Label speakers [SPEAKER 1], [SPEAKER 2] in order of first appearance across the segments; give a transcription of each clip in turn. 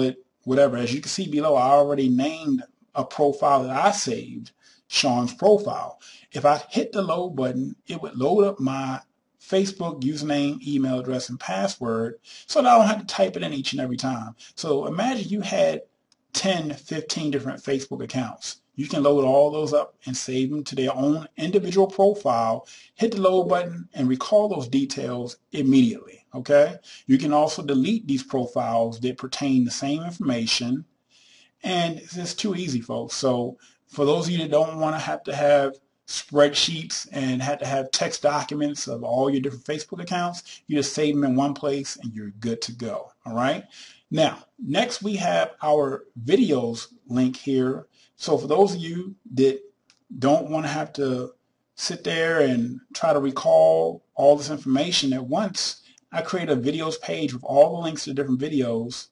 [SPEAKER 1] it, whatever. As you can see below, I already named a profile that I saved, Sean's profile. If I hit the load button, it would load up my Facebook username, email address, and password so that I don't have to type it in each and every time. So imagine you had 10, 15 different Facebook accounts. You can load all those up and save them to their own individual profile, hit the load button, and recall those details immediately, okay? You can also delete these profiles that pertain the same information, and it's just too easy, folks. So for those of you that don't want to have spreadsheets and have to have text documents of all your different Facebook accounts, you just save them in one place and you're good to go, all right? Now, next we have our videos link here. So for those of you that don't want to have to sit there and try to recall all this information at once, I create a videos page with all the links to different videos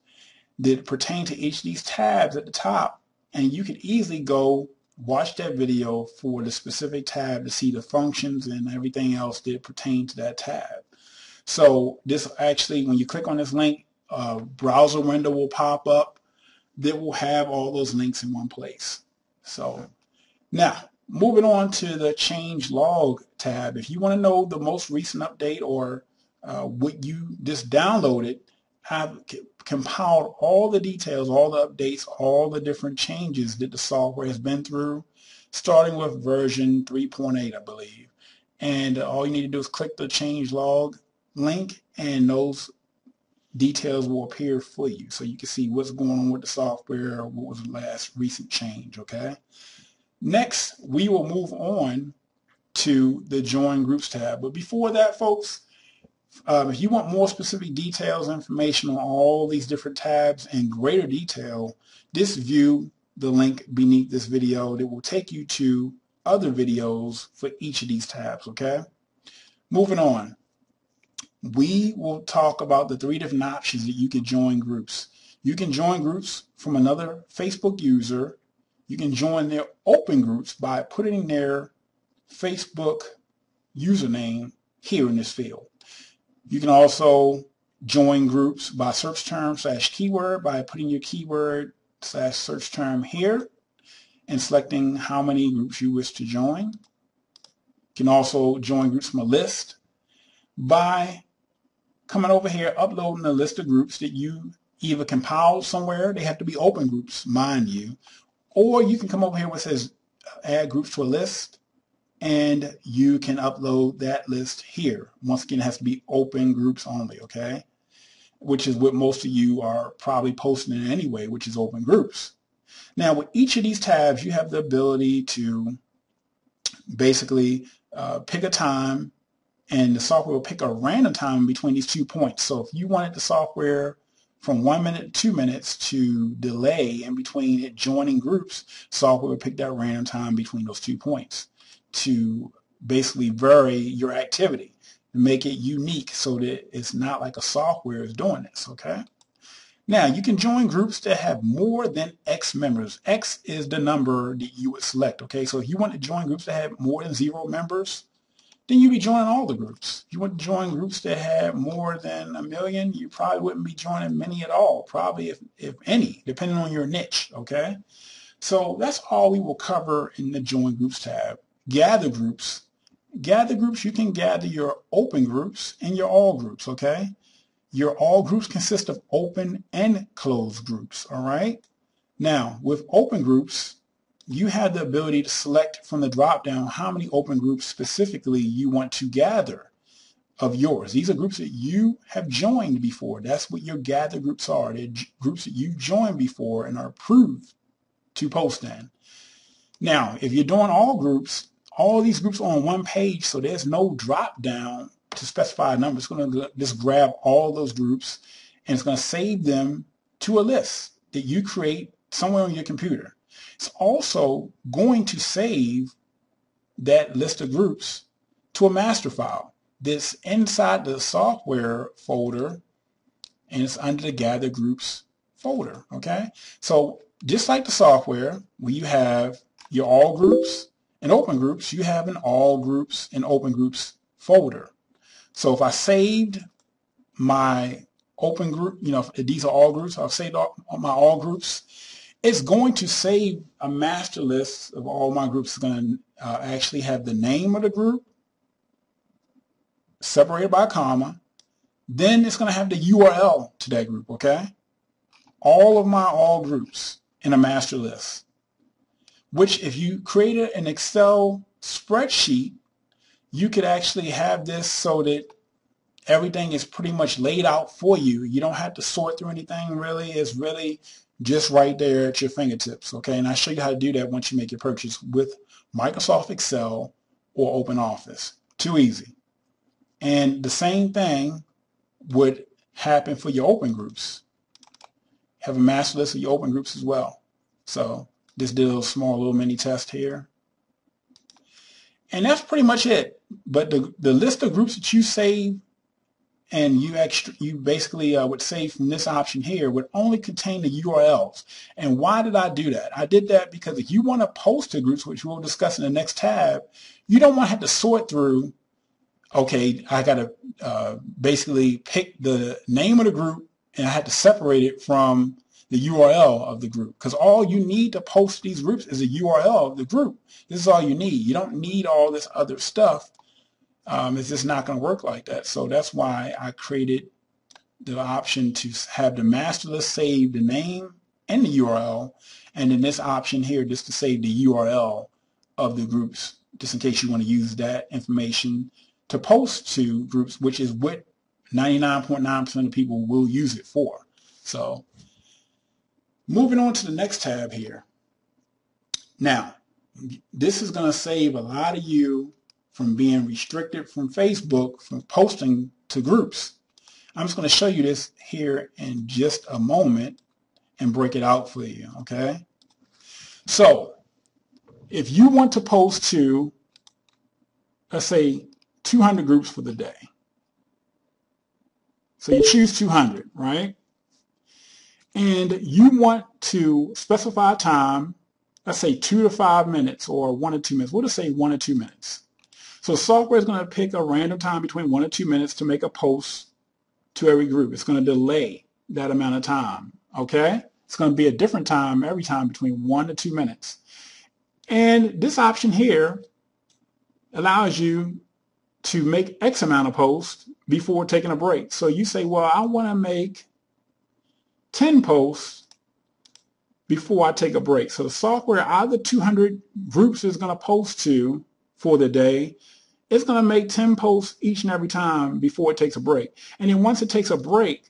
[SPEAKER 1] that pertain to each of these tabs at the top, and you can easily go watch that video for the specific tab to see the functions and everything else that pertain to that tab. So this actually, when you click on this link, a browser window will pop up that will have all those links in one place. So now, moving on to the change log tab. If you want to know the most recent update or what you just downloaded, I've compiled all the details, all the updates, all the different changes that the software has been through, starting with version 3.8, I believe. And all you need to do is click the change log link, and those details will appear for you, so you can see what's going on with the software, what was the last recent change, okay? Next, we will move on to the Join Groups tab. But before that, folks, if you want more specific details, information on all these different tabs in greater detail, just view the link beneath this video that will take you to other videos for each of these tabs, okay? Moving on, we will talk about the 3 different options that you can join groups. You can join groups from another Facebook user. You can join their open groups by putting their Facebook username here in this field. You can also join groups by search term / keyword by putting your keyword / search term here and selecting how many groups you wish to join. You can also join groups from a list by coming over here, uploading a list of groups that you either compiled somewhere. They have to be open groups, mind you. Or you can come over here where it says add groups to a list, and you can upload that list here. Once again, it has to be open groups only, okay? Which is what most of you are probably posting in anyway, which is open groups. Now, with each of these tabs, you have the ability to basically pick a time, and the software will pick a random time between these 2 points. So if you wanted the software from 1 minute to 2 minutes to delay in between it joining groups, software will pick that random time between those 2 points to basically vary your activity, to make it unique so that it's not like a software is doing this, okay? Now, you can join groups that have more than X members. X is the number that you would select, okay? So if you want to join groups that have more than 0 members, then you'd be joining all the groups. If you want to join groups that have more than 1 million, you probably wouldn't be joining many at all, probably if any, depending on your niche, okay? So that's all we will cover in the Join Groups tab. Gather groups. Gather groups, you can gather your open groups and your all groups, okay? Your all groups consist of open and closed groups, all right? Now, with open groups, you have the ability to select from the drop-down how many open groups specifically you want to gather of yours. These are groups that you have joined before. That's what your gather groups are. They're groups that you've joined before and are approved to post in. Now, if you're doing all groups, all these groups are on one page, so there's no drop-down to specify a number. It's going to just grab all those groups, and it's going to save them to a list that you create somewhere on your computer. It's also going to save that list of groups to a master file that's inside the software folder, and it's under the Gather Groups folder, okay? So just like the software, where you have your all groups and open groups, you have an all groups and open groups folder. So if I saved my open group, if these are all groups, I've saved all my all groups. It's going to save a master list of all my groups. It's going to actually have the name of the group separated by a comma. Then it's going to have the URL to that group, okay? All of my all groups in a master list, which if you created an Excel spreadsheet, you could actually have this so that everything is pretty much laid out for you. You don't have to sort through anything really. It's really just right there at your fingertips, okay? And I'll show you how to do that once you make your purchase with Microsoft Excel or OpenOffice. Too easy. And the same thing would happen for your open groups. Have a master list of your open groups as well. So just did a little mini test here. And that's pretty much it. But the list of groups that you save and you basically would save from this option here would only contain the URLs. And why did I do that? I did that because if you want to post to groups, which we'll discuss in the next tab, you don't want to have to sort through, okay, I got to basically pick the name of the group and I had to separate it from the URL of the group, because all you need to post these groups is a URL of the group. This is all you need. You don't need all this other stuff. It's just not going to work like that. So that's why I created the option to have the master list save the name and the URL, and then this option here just to save the URL of the groups, just in case you want to use that information to post to groups, which is what 99.9% of people will use it for. So moving on to the next tab here. Now, this is going to save a lot of you from being restricted from Facebook from posting to groups. I'm just going to show you this here in just a moment and break it out for you, okay? So if you want to post to, let's say, 200 groups for the day. So you choose 200, right? And you want to specify a time, let's say 2 to 5 minutes or 1 to 2 minutes. We'll just say 1 to 2 minutes. So the software is going to pick a random time between 1 and 2 minutes to make a post to every group. It's going to delay that amount of time, okay? It's going to be a different time every time between 1 to 2 minutes. And this option here allows you to make X amount of posts before taking a break. So you say, well, I want to make 10 posts before I take a break. So the software, out of the 200 groups it's going to post to for the day, it's going to make 10 posts each and every time before it takes a break. And then once it takes a break,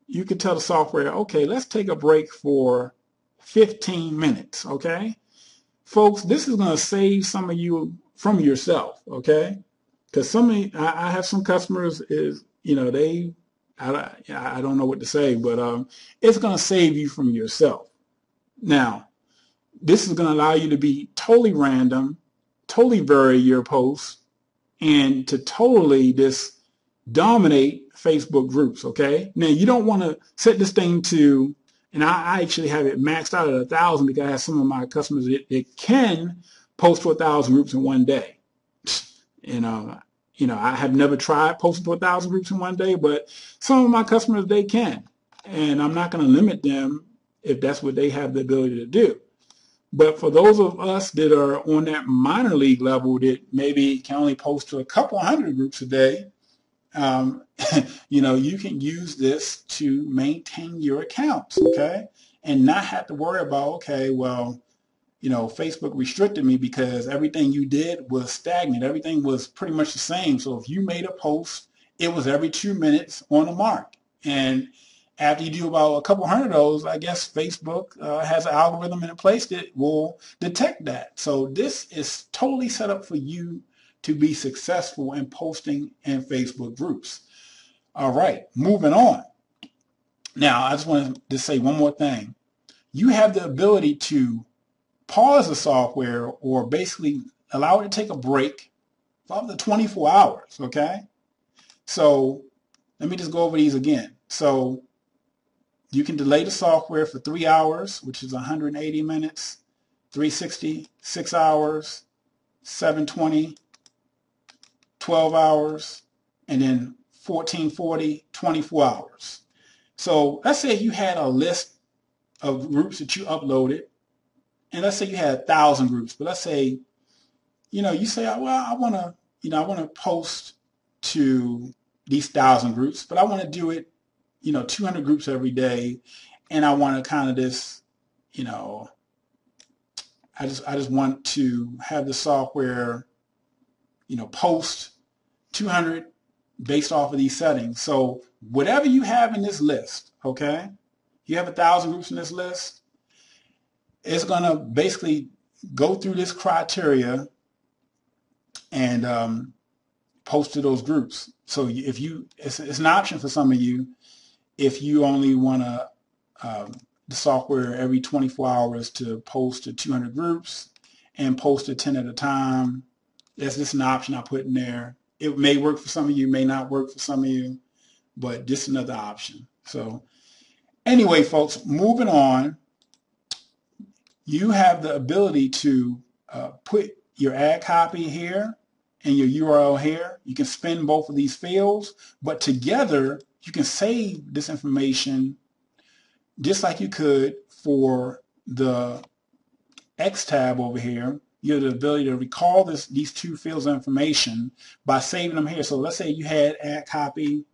[SPEAKER 1] you can tell the software, okay, let's take a break for 15 minutes, okay? Folks, this is going to save some of you from yourself, okay? Because I have some customers I don't know what to say, but it's going to save you from yourself. Now, this is going to allow you to be totally random, totally vary your posts, and to totally just dominate Facebook groups, okay? Now, you don't want to set this thing to, and I actually have it maxed out at 1,000 because I have some of my customers that can post to 1,000 groups in one day. I have never tried posting to 1,000 groups in one day, but some of my customers, they can. And I'm not going to limit them if that's what they have the ability to do. But for those of us that are on that minor league level that maybe can only post to a couple hundred groups a day, you can use this to maintain your accounts, okay? And not have to worry about, okay, well, Facebook restricted me because everything you did was stagnant. Everything was pretty much the same. So if you made a post, it was every 2 minutes on the mark. And after you do about a couple hundred of those, I guess Facebook has an algorithm in place that will detect that. So this is totally set up for you to be successful in posting in Facebook groups. All right, moving on. Now, I just want to say one more thing. You have the ability to pause the software or basically allow it to take a break for up to 24 hours, okay? So let me just go over these again. So you can delay the software for 3 hours, which is 180 minutes, 360, 6 hours, 720, 12 hours, and then 1440, 24 hours. So let's say you had a list of groups that you uploaded, and let's say you had 1,000 groups, but let's say, you say, well, I want to post to these 1,000 groups, but I want to do it, 200 groups every day, and I want to kind of just, I just want to have the software, post 200 based off of these settings. So whatever you have in this list, okay, you have 1,000 groups in this list, it's going to basically go through this criteria and post to those groups. So if it's an option for some of you, if you only want to the software every 24 hours to post to 200 groups and post to 10 at a time. That's just an option I put in there. It may work for some of you, may not work for some of you, but just another option. So anyway, folks, moving on, you have the ability to put your ad copy here and your URL here. You can spin both of these fields, but together you can save this information just like you could for the X tab over here. You have the ability to recall these two fields of information by saving them here. So let's say you had ad copy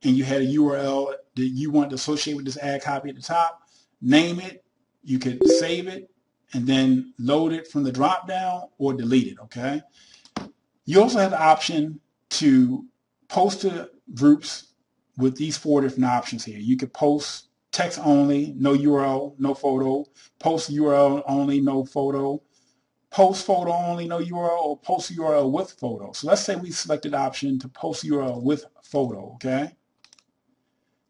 [SPEAKER 1] and you had a URL that you want to associate with this ad copy at the top. Name it, you could save it, and then load it from the drop down or delete it, okay? You also have the option to post to groups with these 4 different options here. You could post text only, no URL, no photo, post URL only, no photo, post photo only, no URL, or post URL with photo. So let's say we selected the option to post URL with photo, okay?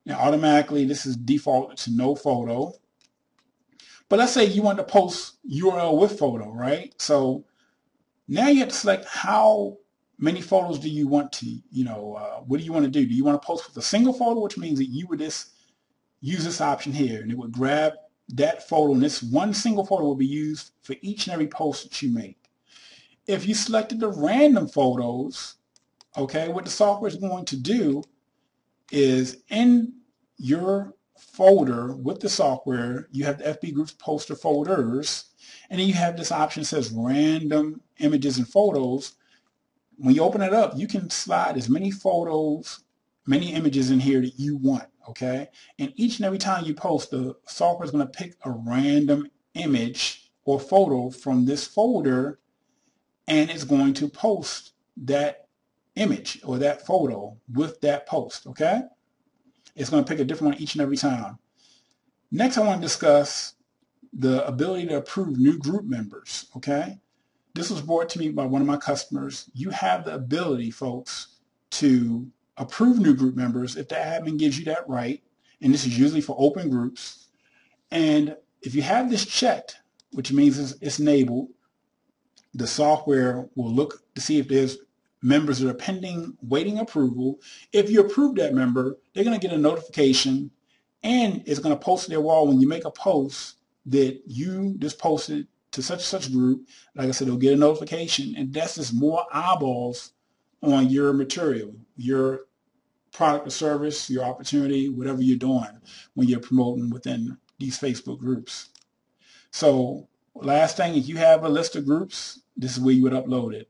[SPEAKER 1] Now automatically this is default to no photo. But let's say you want to post URL with photo, right? So now you have to select how many photos do you want to, what do you want to do? Do you want to post with a single photo, which means that you would just use this option here and it would grab that photo, and this one single photo will be used for each and every post that you make. If you selected the random photos, okay, what the software is going to do is in your folder with the software, you have the FB Groups poster folders, and then you have this option that says random images and photos. When you open it up, you can slide as many photos, many images in here that you want, okay? And each and every time you post, the software is going to pick a random image or photo from this folder, and it's going to post that image or that photo with that post, okay? It's going to pick a different one each and every time. Next, I want to discuss the ability to approve new group members, okay? This was brought to me by one of my customers. You have the ability, folks, to approve new group members if the admin gives you that right, and this is usually for open groups. And if you have this checked, which means it's enabled, the software will look to see if there's members that are pending waiting approval. If you approve that member, they're going to get a notification, and it's going to post to their wall when you make a post that you just posted to such and such group. Like I said, they'll get a notification, and that's just more eyeballs on your material, your product or service, your opportunity, whatever you're doing when you're promoting within these Facebook groups. So last thing, if you have a list of groups, this is where you would upload it.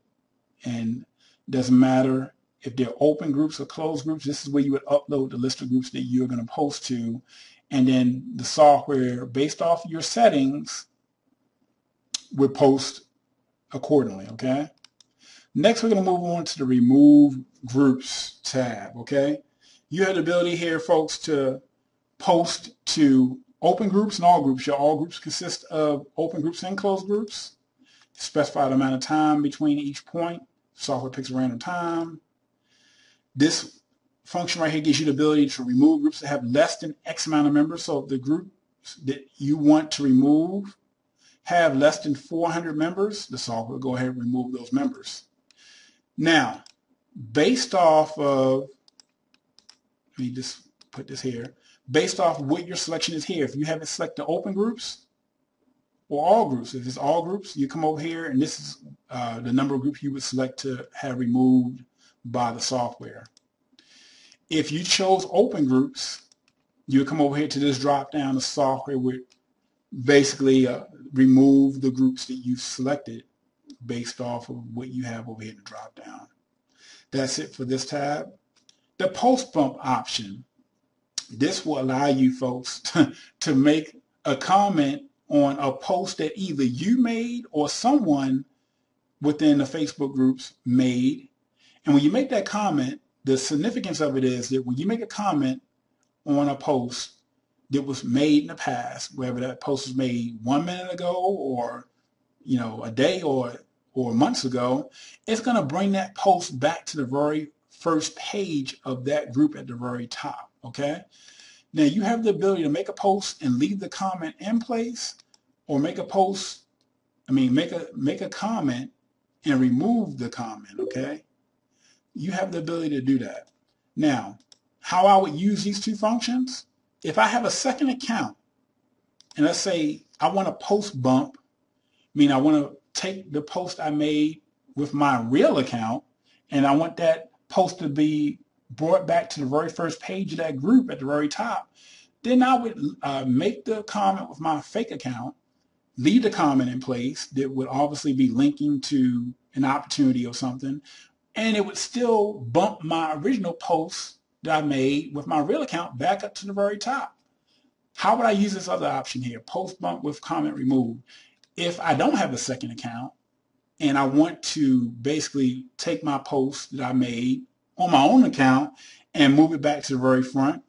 [SPEAKER 1] And it doesn't matter if they're open groups or closed groups, this is where you would upload the list of groups that you're going to post to. And then the software, based off your settings, would post accordingly, okay? Next, we're going to move on to the Remove Groups tab, okay? You have the ability here, folks, to post to open groups and all groups. Your all groups consist of open groups and closed groups. Specify the amount of time between each point. Software picks a random time. This function right here gives you the ability to remove groups that have less than X amount of members. So if the groups that you want to remove have less than 400 members, the software will go ahead and remove those members. Now, based off of, let me just put this here, based off what your selection is here, if you haven't selected open groups or all groups, if it's all groups, you come over here and this is the number of groups you would select to have removed by the software. If you chose open groups, you would come over here to this drop down. The software would basically remove the groups that you've selected based off of what you have over here in the drop down. That's it for this tab. The post bump option. This will allow you folks to make a comment on a post that either you made or someone within the Facebook groups made. And when you make that comment, the significance of it is that when you make a comment on a post that was made in the past, whether that post was made 1 minute ago or a day or months ago, it's going to bring that post back to the very first page of that group at the very top. Okay. Now you have the ability to make a post and leave the comment in place, or make a comment and remove the comment. Okay. You have the ability to do that. Now, how I would use these two functions, if I have a second account and let's say I want a post bump, I want to take the post I made with my real account and I want that post to be brought back to the very first page of that group at the very top, then I would make the comment with my fake account, leave the comment in place that would obviously be linking to an opportunity or something, and it would still bump my original post that I made with my real account back up to the very top. How would I use this other option here, post bump with comment removed? If I don't have a second account and I want to basically take my post that I made on my own account and move it back to the very front,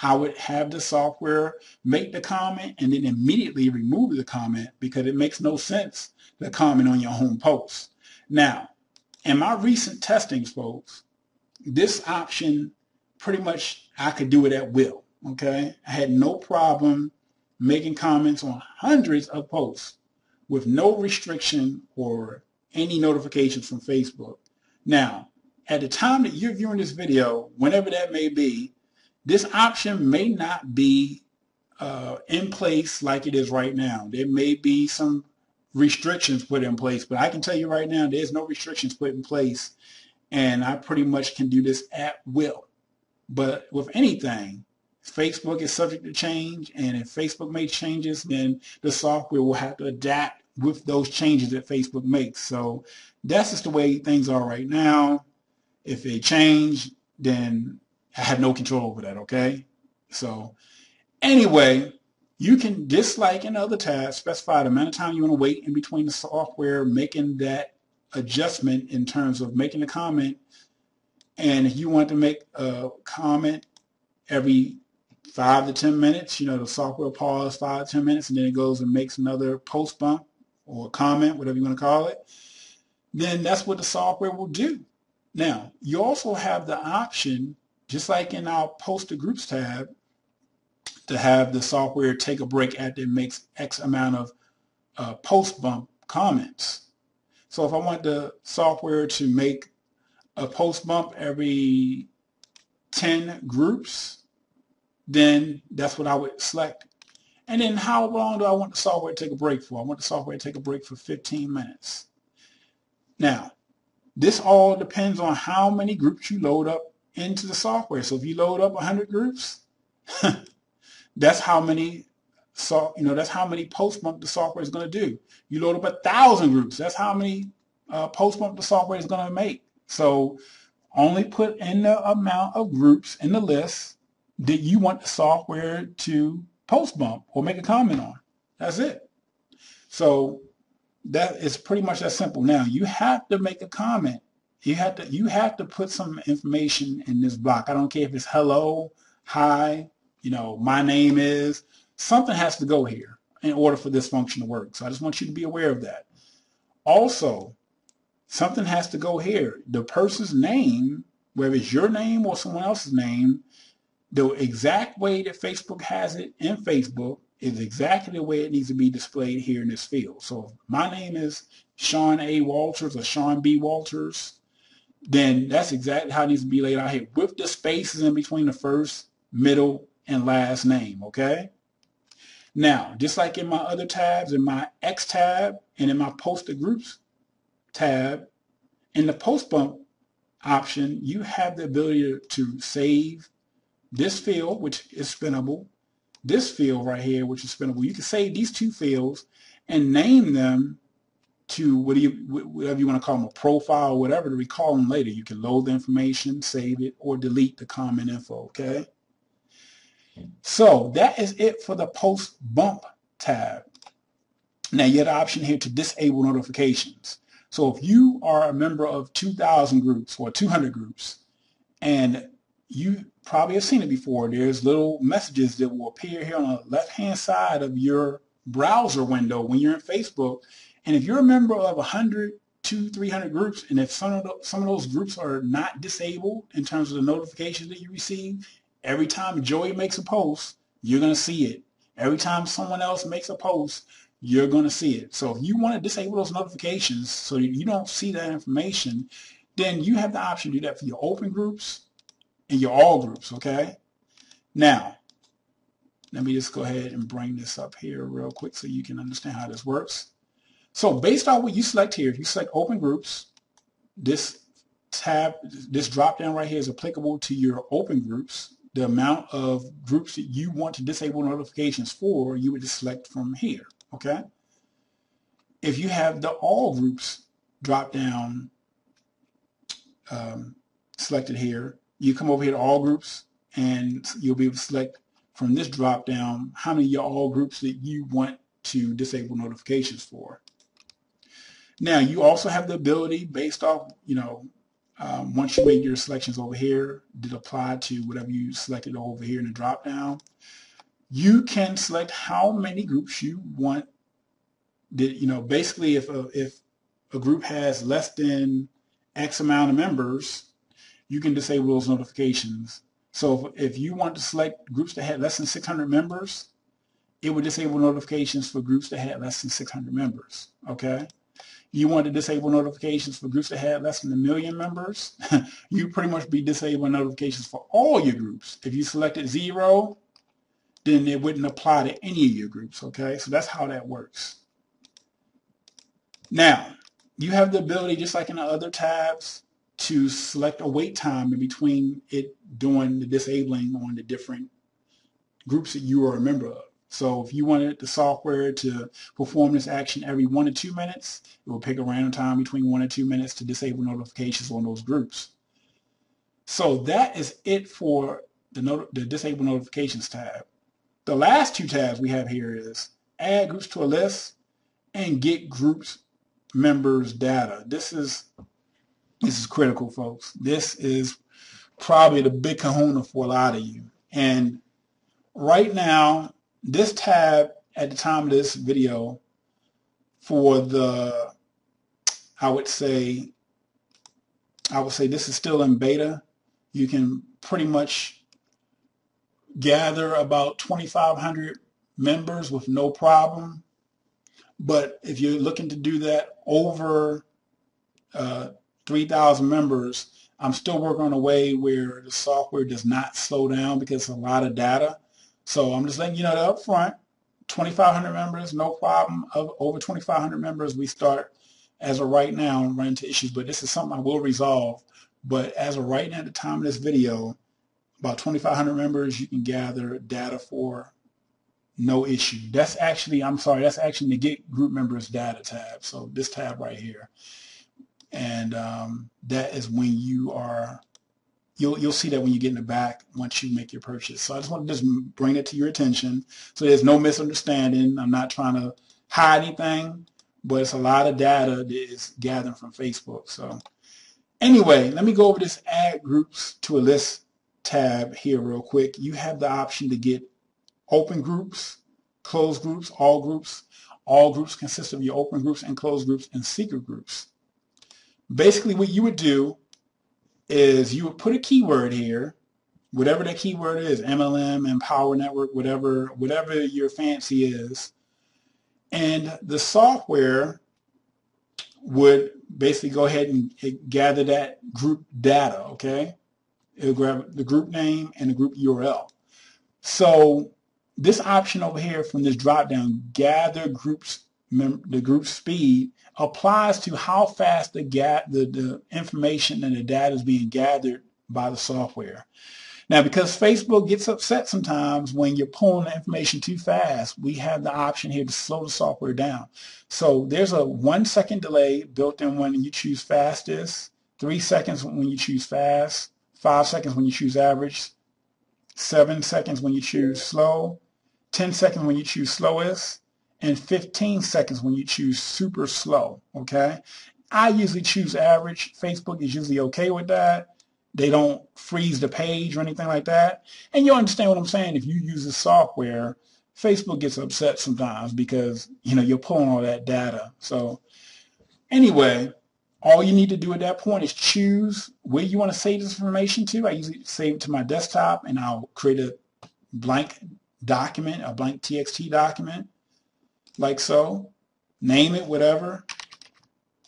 [SPEAKER 1] I would have the software make the comment and then immediately remove the comment, because it makes no sense to comment on your home post. Now, in my recent testings, folks, this option pretty much I could do it at will. Okay, I had no problem making comments on hundreds of posts with no restriction or any notifications from Facebook. Now, at the time that you're viewing this video, whenever that may be, this option may not be in place like it is right now. There may be some restrictions put in place, but I can tell you right now, there's no restrictions put in place, and I pretty much can do this at will. But with anything, Facebook is subject to change, and if Facebook makes changes, then the software will have to adapt with those changes that Facebook makes. So that's just the way things are right now. If they change, then I have no control over that, okay? So anyway, you can, just like in other tabs, specify the amount of time you want to wait in between the software making that adjustment in terms of making the comment. And if you want to make a comment every 5 to 10 minutes, the software will pause 5 to 10 minutes and then it goes and makes another post bump or comment, whatever you want to call it, then that's what the software will do. Now, you also have the option, just like in our post to groups tab, to have the software take a break after it makes X amount of post bump comments. So if I want the software to make a post bump every 10 groups, then that's what I would select. And then how long do I want the software to take a break for? I want the software to take a break for 15 minutes. Now, this all depends on how many groups you load up into the software. So if you load up 100 groups, that's how many that's how many post bump the software is going to do. You load up 1,000 groups, that's how many post bump the software is going to make. So only put in the amount of groups in the list that you want the software to post bump or make a comment on. That's it. So that is pretty much that simple. Now you have to make a comment. You have to put some information in this block. I don't care if it's hello, hi, my name is. Something has to go here in order for this function to work. So I just want you to be aware of that. Also, something has to go here. The person's name, whether it's your name or someone else's name, the exact way that Facebook has it in Facebook is exactly the way it needs to be displayed here in this field. So if my name is Sean A. Walters or Sean B. Walters, then that's exactly how it needs to be laid out here, with the spaces in between the first, middle, and last name, okay? Now, just like in my other tabs, in my X tab and in my post to groups tab, in the post bump option, you have the ability to save this field, which is spinnable, this field right here, which is spinnable. You can save these two fields and name them to whatever you want to call them, a profile or whatever, to recall them later. You can load the information, save it, or delete the comment info, okay? So that is it for the post bump tab. Now you have the option here to disable notifications. So if you are a member of 2,000 groups or 200 groups, and you probably have seen it before, there's little messages that will appear here on the left-hand side of your browser window when you're in Facebook. And if you're a member of 100, 200, 300 groups, and if some of those groups are not disabled in terms of the notifications that you receive, every time Joey makes a post, you're going to see it. Every time someone else makes a post, you're going to see it. So if you want to disable those notifications so you don't see that information, then you have the option to do that for your open groups and your all groups, okay? Now, let me just go ahead and bring this up here real quick so you can understand how this works. So based on what you select here, if you select open groups, this tab, this drop down right here is applicable to your open groups. The amount of groups that you want to disable notifications for, you would just select from here, okay? If you have the all groups drop down selected here, you come over here to all groups and you'll be able to select from this drop down how many of your all groups that you want to disable notifications for. Now you also have the ability, based off, once you make your selections over here, that apply to whatever you selected over here in the drop down, you can select how many groups you want. That, basically if a group has less than X amount of members, you can disable those notifications. So if you want to select groups that had less than 600 members, it would disable notifications for groups that had less than 600 members, okay? You want to disable notifications for groups that had less than 1 million members, you pretty much be disabling notifications for all your groups. If you selected 0, then it wouldn't apply to any of your groups, okay? So that's how that works. Now, you have the ability, just like in the other tabs, to select a wait time in between it doing the disabling on the different groups that you are a member of. So if you wanted the software to perform this action every 1 to 2 minutes, it will pick a random time between 1 and 2 minutes to disable notifications on those groups. So that is it for the disable notifications tab. The last two tabs we have here is add groups to a list and get groups members data. This is critical, folks. This is probably the big kahuna for a lot of you. And right now, this tab at the time of this video, for the, I would say this is still in beta. You can pretty much gather about 2,500 members with no problem. But if you're looking to do that over 3,000 members, I'm still working on a way where the software does not slow down because it's a lot of data. So I'm just letting you know that up front, 2,500 members, no problem. Over 2,500 members, we start as of right now and run into issues, but this is something I will resolve. But as of right now, at the time of this video, about 2,500 members, you can gather data for no issue. That's actually, that's actually the Get Group Members Data tab. So this tab right here. And that is when you are, you'll see that when you get in the back once you make your purchase. So I just want to just bring it to your attention so there's no misunderstanding. I'm not trying to hide anything, but it's a lot of data that is gathered from Facebook. So anyway, let me go over this add groups to a list tab here real quick. You have the option to get open groups, closed groups, all groups. All groups consist of your open groups and closed groups and secret groups. Basically what you would do is you would put a keyword here, whatever that keyword is, MLM, Empower Network, whatever your fancy is, and the software would basically go ahead and gather that group data, okay? It'll grab the group name and the group URL. So this option over here from this drop down, gather groups, the group speed, applies to how fast the information and the data is being gathered by the software. Now, because Facebook gets upset sometimes when you're pulling the information too fast, we have the option here to slow the software down. So there's a 1 second delay built in when you choose fastest, 3 seconds when you choose fast, 5 seconds when you choose average, 7 seconds when you choose slow, 10 seconds when you choose slowest, and 15 seconds when you choose super slow, okay? I usually choose average. Facebook is usually okay with that. They don't freeze the page or anything like that. And you'll understand what I'm saying. If you use this software, Facebook gets upset sometimes because, you know, you're pulling all that data. So anyway, all you need to do at that point is choose where you want to save this information to. I usually save it to my desktop, and I'll create a blank document, a blank TXT document, like so. Name it, whatever.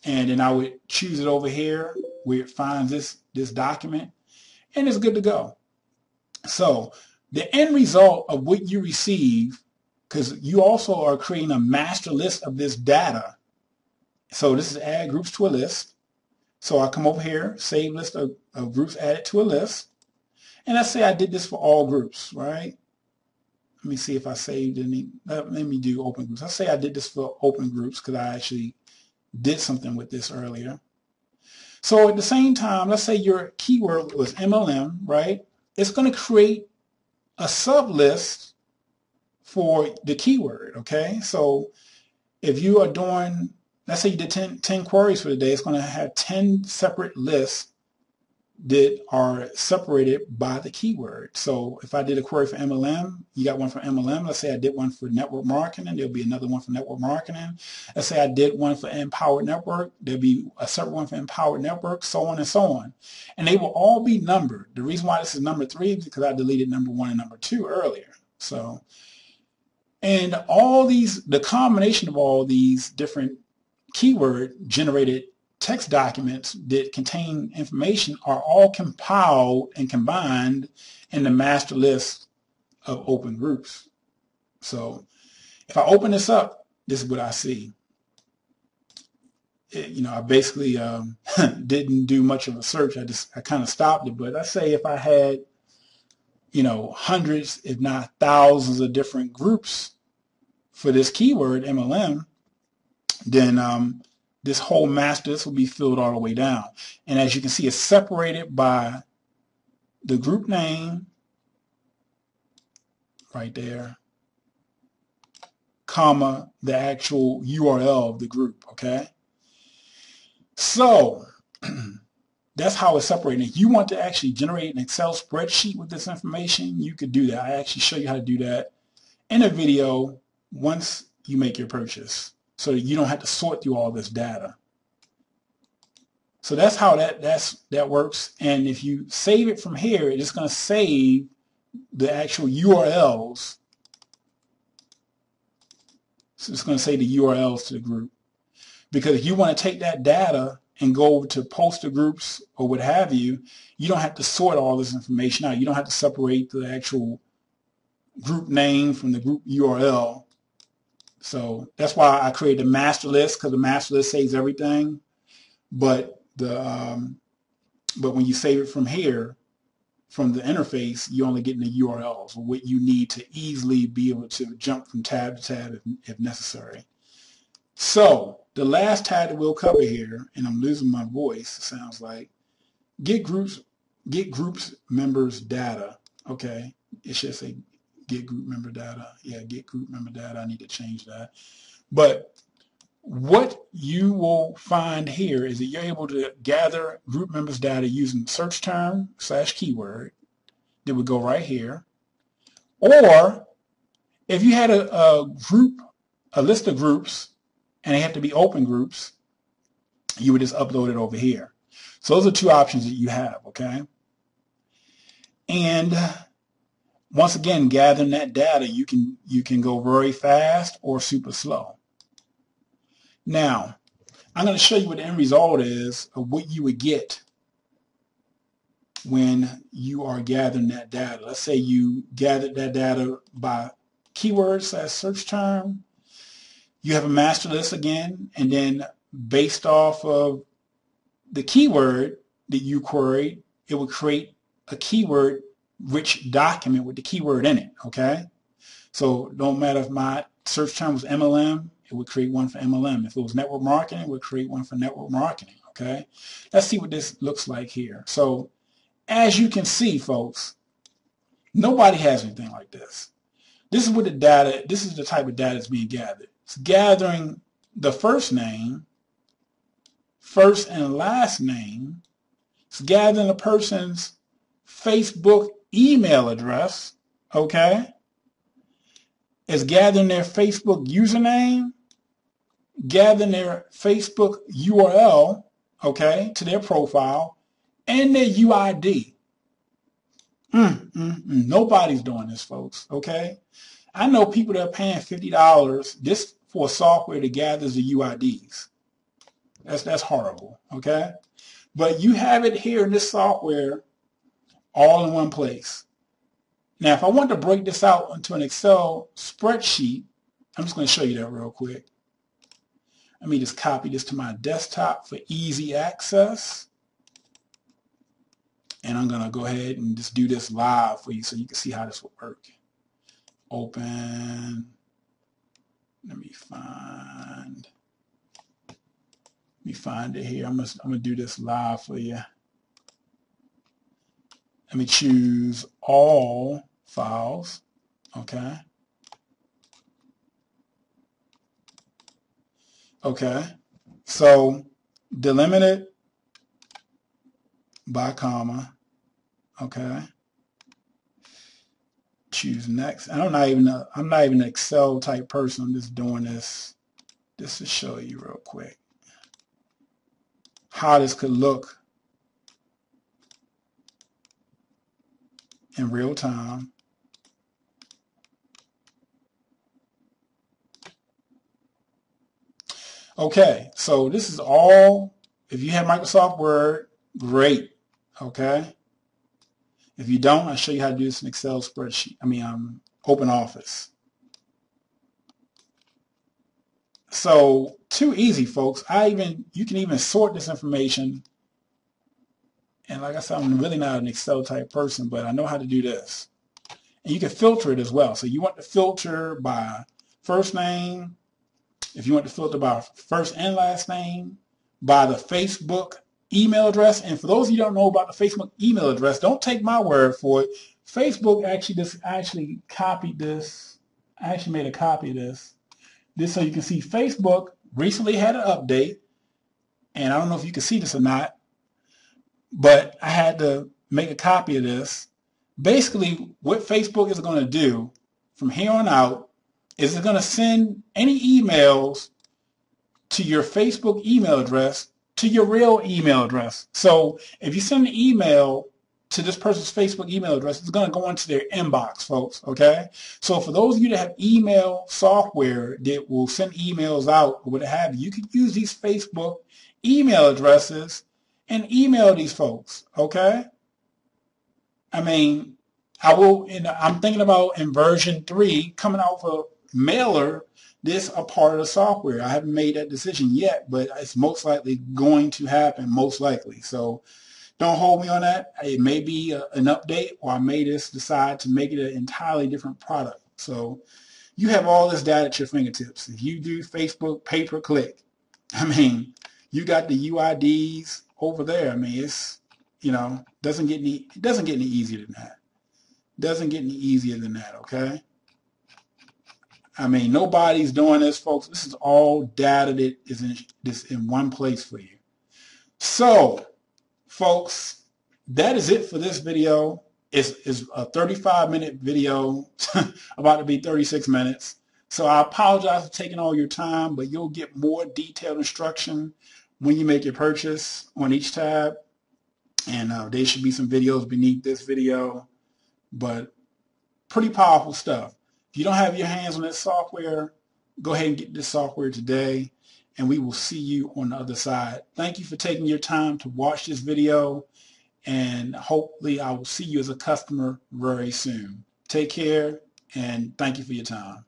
[SPEAKER 1] And then I would choose it over here where it finds this document, and it's good to go. So the end result of what you receive, because you also are creating a master list of this data. So this is add groups to a list. So I come over here, save list of groups added to a list. And let's say I did this for all groups, right? Let me see if I saved any. Let me do open groups. Let's say I did this for open groups because I actually did something with this earlier. So at the same time, let's say your keyword was MLM, right? It's going to create a sub list for the keyword, okay? So if you are doing, let's say you did 10 queries for the day, it's going to have 10 separate lists that are separated by the keyword. So if I did a query for MLM, you got one for MLM. Let's say I did one for network marketing, there'll be another one for network marketing. Let's say I did one for Empowered Network, there'll be a separate one for Empowered Network, so on and so on. And they will all be numbered. The reason why this is number 3 is because I deleted number 1 and number 2 earlier. So, and all these, the combination of all these different keyword generated text documents that contain information are all compiled and combined in the master list of open groups. So if I open this up, this is what I see. You know, I basically didn't do much of a search. I kind of stopped it. But let's say if I had, you know, hundreds, if not thousands of different groups for this keyword MLM, then this whole master list will be filled all the way down. And as you can see, it's separated by the group name right there, comma, the actual URL of the group, okay? So that's how it's separated. If you want to actually generate an Excel spreadsheet with this information, you could do that. I actually show you how to do that in a video once you make your purchase, so that you don't have to sort through all this data. So that's how that works. And if you save it from here, it's going to save the actual URLs. So it's going to say the URLs to the group. Because if you want to take that data and go over to poster groups or what have you, you don't have to sort all this information out. You don't have to separate the actual group name from the group URL. So that's why I created a master list, because the master list saves everything. But when you save it from here, from the interface, you're only getting the URLs, or what you need to easily be able to jump from tab to tab if necessary. So the last tab that we'll cover here, and I'm losing my voice, it sounds like, get groups members data. Okay, it should say get group member data. Yeah, get group member data. I need to change that. But what you will find here is that you're able to gather group members data using search term / keyword that would go right here. Or if you had a list of groups, and they have to be open groups, you would just upload it over here. So those are 2 options that you have, okay? And once again, gathering that data, you can go very fast or super slow. Now, I'm going to show you what the end result is of what you would get when you are gathering that data. Let's say you gathered that data by keywords / search term. You have a master list again, and then based off of the keyword that you queried, it would create a keyword rich document with the keyword in it, okay? So don't matter if my search term was MLM, it would create one for MLM. If it was network marketing, it would create one for network marketing, okay? Let's see what this looks like here. So as you can see, folks, nobody has anything like this. This is what the data, this is the type of data that's being gathered. It's gathering the first name, first and last name. It's gathering the person's Facebook email address, okay? It's gathering their Facebook username, gathering their Facebook URL, okay, to their profile, and their UID. Nobody's doing this, folks, okay? I know people that are paying $50 just for software that gathers the UIDs. That's horrible, okay? But you have it here in this software all in one place. Now, if I want to break this out into an Excel spreadsheet, I'm just going to show you that real quick. Let me just copy this to my desktop for easy access. And I'm going to go ahead and just do this live for you so you can see how this will work. Open. Let me find it here. I'm gonna do this live for you. Let me choose all files. Okay. Okay. So delimited by comma. Okay. Choose next. And I'm not even an Excel type person. I'm just doing this just to show you real quick how this could look in real time. Okay, so this is all, if you have Microsoft Word, great, okay? If you don't, I'll show you how to do this in Excel spreadsheet. Open Office. So too easy, folks. You can even sort this information. And like I said, I'm really not an Excel type person, but I know how to do this. And you can filter it as well. So you want to filter by first name. If you want to filter by first and last name, by the Facebook email address. And for those of you who don't know about the Facebook email address, don't take my word for it. Facebook actually copied this. I actually made a copy of this. This so you can see Facebook recently had an update. And I don't know if you can see this or not, but I had to make a copy of this. Basically, what Facebook is going to do from here on out is it's going to send any emails to your Facebook email address to your real email address. So if you send an email to this person's Facebook email address, it's going to go into their inbox, folks, okay? So for those of you that have email software that will send emails out or what have you, you can use these Facebook email addresses and email these folks, okay? I'm thinking about in version 3 coming out for Mailer, this a part of the software. I haven't made that decision yet, but it's most likely going to happen, most likely. So don't hold me on that. It may be an update, or I may just decide to make it an entirely different product. So you have all this data at your fingertips. If you do Facebook pay-per-click, you got the UIDs over there. It's, doesn't get any easier than that. Doesn't get any easier than that, okay? Nobody's doing this, folks. This is all data that is in one place for you. So, folks, that is it for this video. It's a 35-minute video, about to be 36 minutes. So I apologize for taking all your time, but you'll get more detailed instruction when you make your purchase on each tab. And there should be some videos beneath this video, but pretty powerful stuff. If you don't have your hands on this software, go ahead and get this software today, and we will see you on the other side. Thank you for taking your time to watch this video, and hopefully I will see you as a customer very soon. Take care, and thank you for your time.